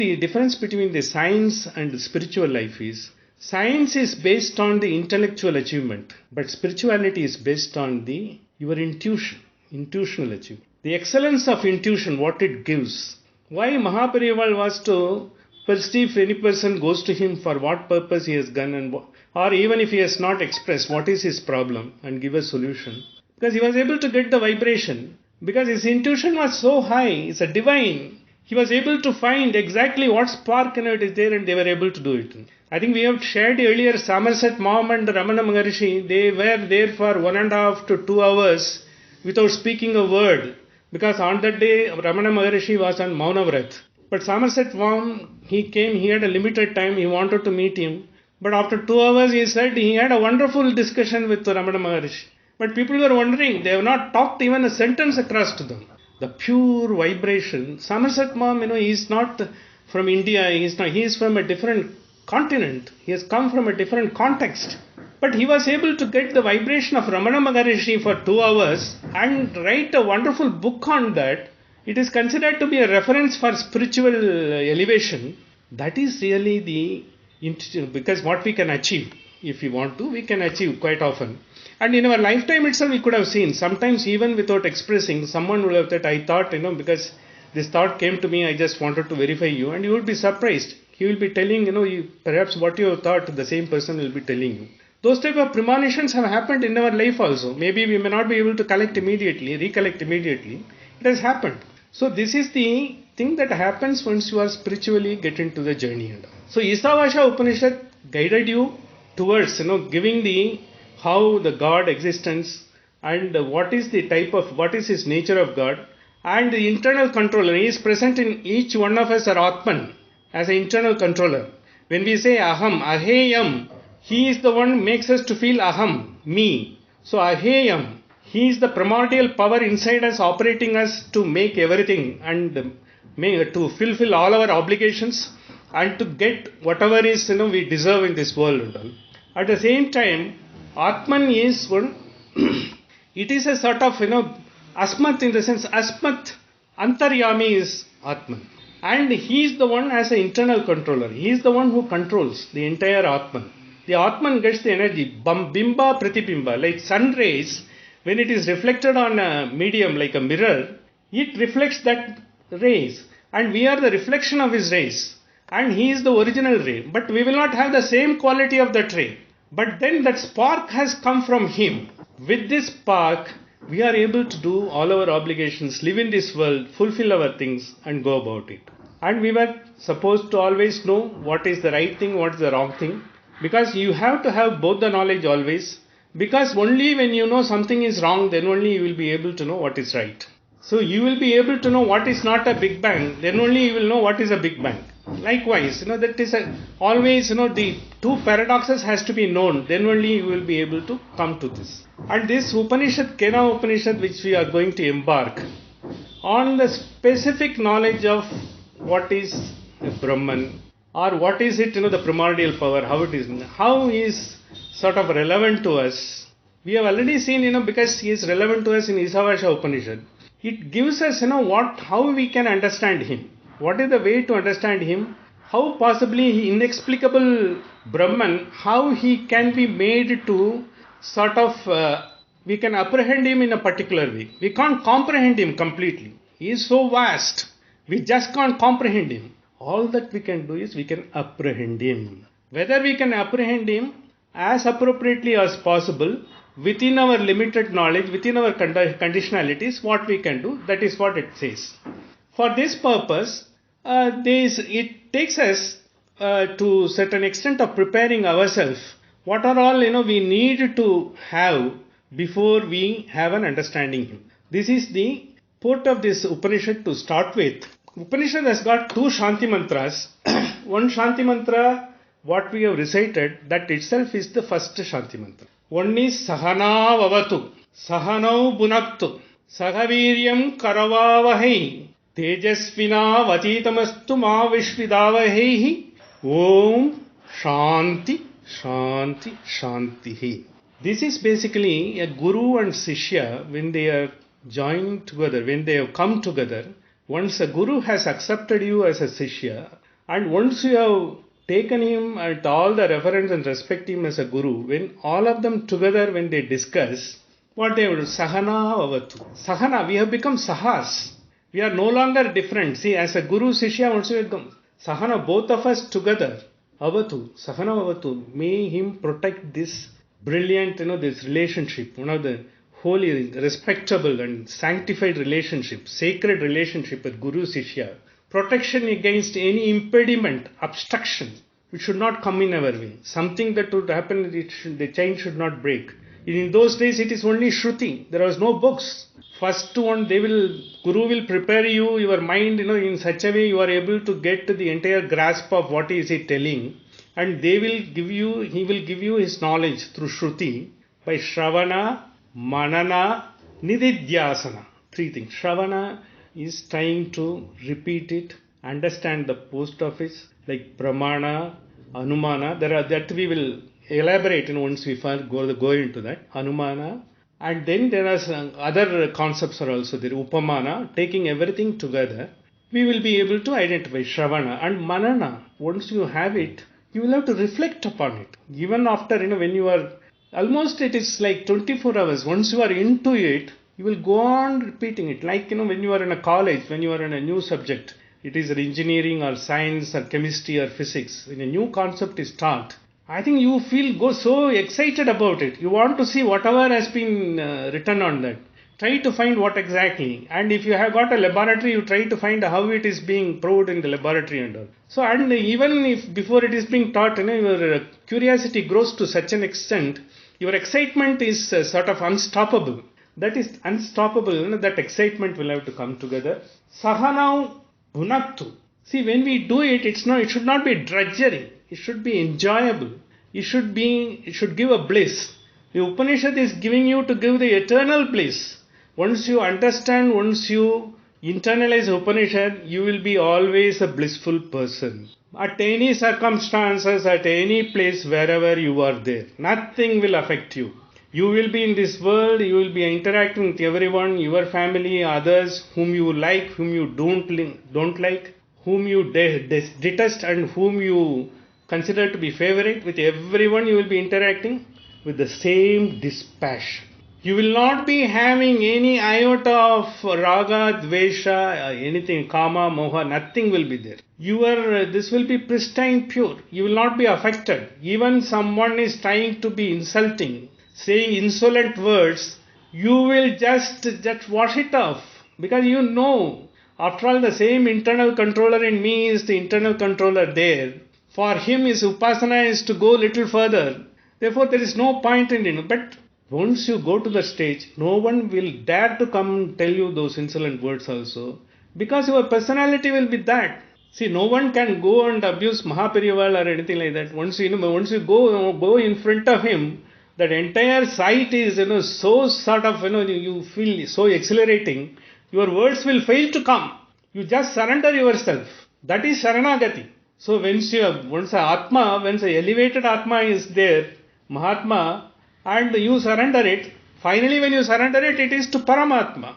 The difference between the science and the spiritual life is, science is based on the intellectual achievement, but spirituality is based on your intuitional achievement. The excellence of intuition, what it gives. Why Mahaparival was to perceive if any person goes to him for what purpose he has done, or even if he has not expressed what is his problem and give a solution. Because he was able to get the vibration. Because his intuition was so high, it's a divine. He was able to find exactly what spark is there, and they were able to do it. I think we have shared earlier, Somerset Maugham and Ramana Maharishi, they were there for 1.5 to 2 hours without speaking a word. Because on that day, Ramana Maharishi was on Maunavrat. But Somerset Maugham, he came, he had a limited time, he wanted to meet him. But after 2 hours, he said he had a wonderful discussion with Ramana Maharishi. But people were wondering, they have not talked even a sentence across to them. The pure vibration. Somerset Maugham, he is not from India, he is from a different continent. He has come from a different context. But he was able to get the vibration of Ramana Maharishi for 2 hours and write a wonderful book on that. It is considered to be a reference for spiritual elevation. That is really because what we can achieve, if we want to, we can achieve quite often. And in our lifetime itself, we could have seen, sometimes even without expressing, someone would have said, I thought, because this thought came to me, I just wanted to verify you. And you would be surprised. He will be telling, perhaps what you have thought, the same person will be telling you. Those type of premonitions have happened in our life also. Maybe we may not be able to recollect immediately. It has happened. So this is the thing that happens once you are spiritually get into the journey. So Isavasha Upanishad guided you towards, giving how the God existence and what is his nature of God, and the internal controller. He is present in each one of us, our Atman, as an internal controller. When we say Aham, Aheyam, he is the one who makes us to feel Aham, me. So Aheyam, he is the primordial power inside us, operating us to make everything and to fulfill all our obligations and to get whatever is we deserve in this world. At the same time, Atman is one, it is a sort of, Asmat, in the sense, Asmat, Antaryami is Atman. And he is the one as an internal controller. He is the one who controls the entire Atman. The Atman gets the energy, Bimba Pratibimba, like sun rays, when it is reflected on a medium like a mirror, it reflects that rays. And we are the reflection of his rays. And he is the original ray. But we will not have the same quality of that ray. But then that spark has come from him. With this spark, we are able to do all our obligations, live in this world, fulfill our things and go about it. And we were supposed to always know what is the right thing, what is the wrong thing. Because you have to have both the knowledge always. Because only when you know something is wrong, then only you will be able to know what is right. So you will be able to know what is not a Big Bang, then only you will know what is a Big Bang. Likewise, that is always, the two paradoxes has to be known, then only you will be able to come to this. And this Upanishad, Kena Upanishad, which we are going to embark on the specific knowledge of what is a Brahman, or what is it, the primordial power, how is sort of relevant to us. We have already seen, because he is relevant to us in Isavasha Upanishad. It gives us, how we can understand him. What is the way to understand him? How possibly inexplicable Brahman, how he can be made to sort of, we can apprehend him in a particular way. We can't comprehend him completely. He is so vast. We just can't comprehend him. All that we can do is we can apprehend him. Whether we can apprehend him as appropriately as possible, within our limited knowledge, within our conditionalities, what we can do, that is what it says. For this purpose, it takes us to certain extent of preparing ourselves. What are all we need to have before we have an understanding. This is the port of this Upanishad to start with. Upanishad has got two Shanti mantras. One Shanti mantra, what we have recited, that itself is the first Shanti mantra. One is Sahana Vavatu, Sahanau Bunaktu, Sahaviryam Karavavahai, Tejasvina Vatitamastu Ma Vishvidavahehi, Om Shanti, Shanti, Shanti. This is basically a Guru and Sishya, when they are joined together, when they have come together. Once a Guru has accepted you as a Sishya, And once you have taken him at all the reference and respect him as a guru, when all of them together, when they discuss, what they would, Sahana Avatu. Sahana, we have become Sahas. We are no longer different. See, as a Guru Sishya also become Sahana, both of us together. Avatu, Sahana Avatu. May him protect this brilliant, this relationship, one of the holy, respectable and sanctified relationship, sacred relationship with Guru Sishya. Protection against any impediment, obstruction, which should not come in our way. Something that would happen, the chain should not break. In those days, it is only Shruti. There was no books. First one, Guru will prepare you, your mind, in such a way you are able to get the entire grasp of what is he telling. And he will give you his knowledge through Shruti by Shravana, Manana, Nididhyasana. 3 things. Shravana is trying to repeat it, understand the post office, like Pramana, Anumana. That we will elaborate once we go into that. Anumana. And then there are some other concepts are also there. Upamana, taking everything together. We will be able to identify Shravana and Manana. Once you have it, you will have to reflect upon it. Even after, when you are, almost it is like 24 hours. Once you are into it, you will go on repeating it. Like, when you are in a college, when you are in a new subject, it is engineering or science or chemistry or physics. When a new concept is taught, I think you go so excited about it. You want to see whatever has been written on that. Try to find what exactly. And if you have got a laboratory, you try to find how it is being proved in the laboratory and all. So, and even if before it is being taught, your curiosity grows to such an extent, your excitement is sort of unstoppable. That is unstoppable. That excitement will have to come together. Sahanau Bhunattu. See, when we do it, it should not be drudgery. It should be enjoyable. It should give a bliss. The Upanishad is giving you to give the eternal bliss. Once you understand, once you internalize Upanishad, you will be always a blissful person. At any circumstances, at any place, wherever you are there, nothing will affect you. You will be in this world, you will be interacting with everyone, your family, others, whom you like, whom you don't like, whom you detest and whom you consider to be favorite. With everyone you will be interacting with the same dispassion. You will not be having any iota of raga, dvesha, anything, kama, moha, nothing will be there. This will be pristine, pure. You will not be affected. Even someone is trying to be insulting, saying insolent words, you will just wash it off. Because after all, the same internal controller in me is the internal controller there. For him, his upasana is to go little further. Therefore, there is no point in it. But once you go to the stage, no one will dare to come tell you those insolent words also. Because your personality will be that. See, no one can go and abuse Mahaparival or anything like that. Once you go in front of him, that entire sight is, so sort of, you feel so exhilarating. Your words will fail to come. You just surrender yourself. That is Sharanagati. So once an elevated Atma is there, Mahatma, and you surrender it, finally when you surrender it, it is to Paramatma.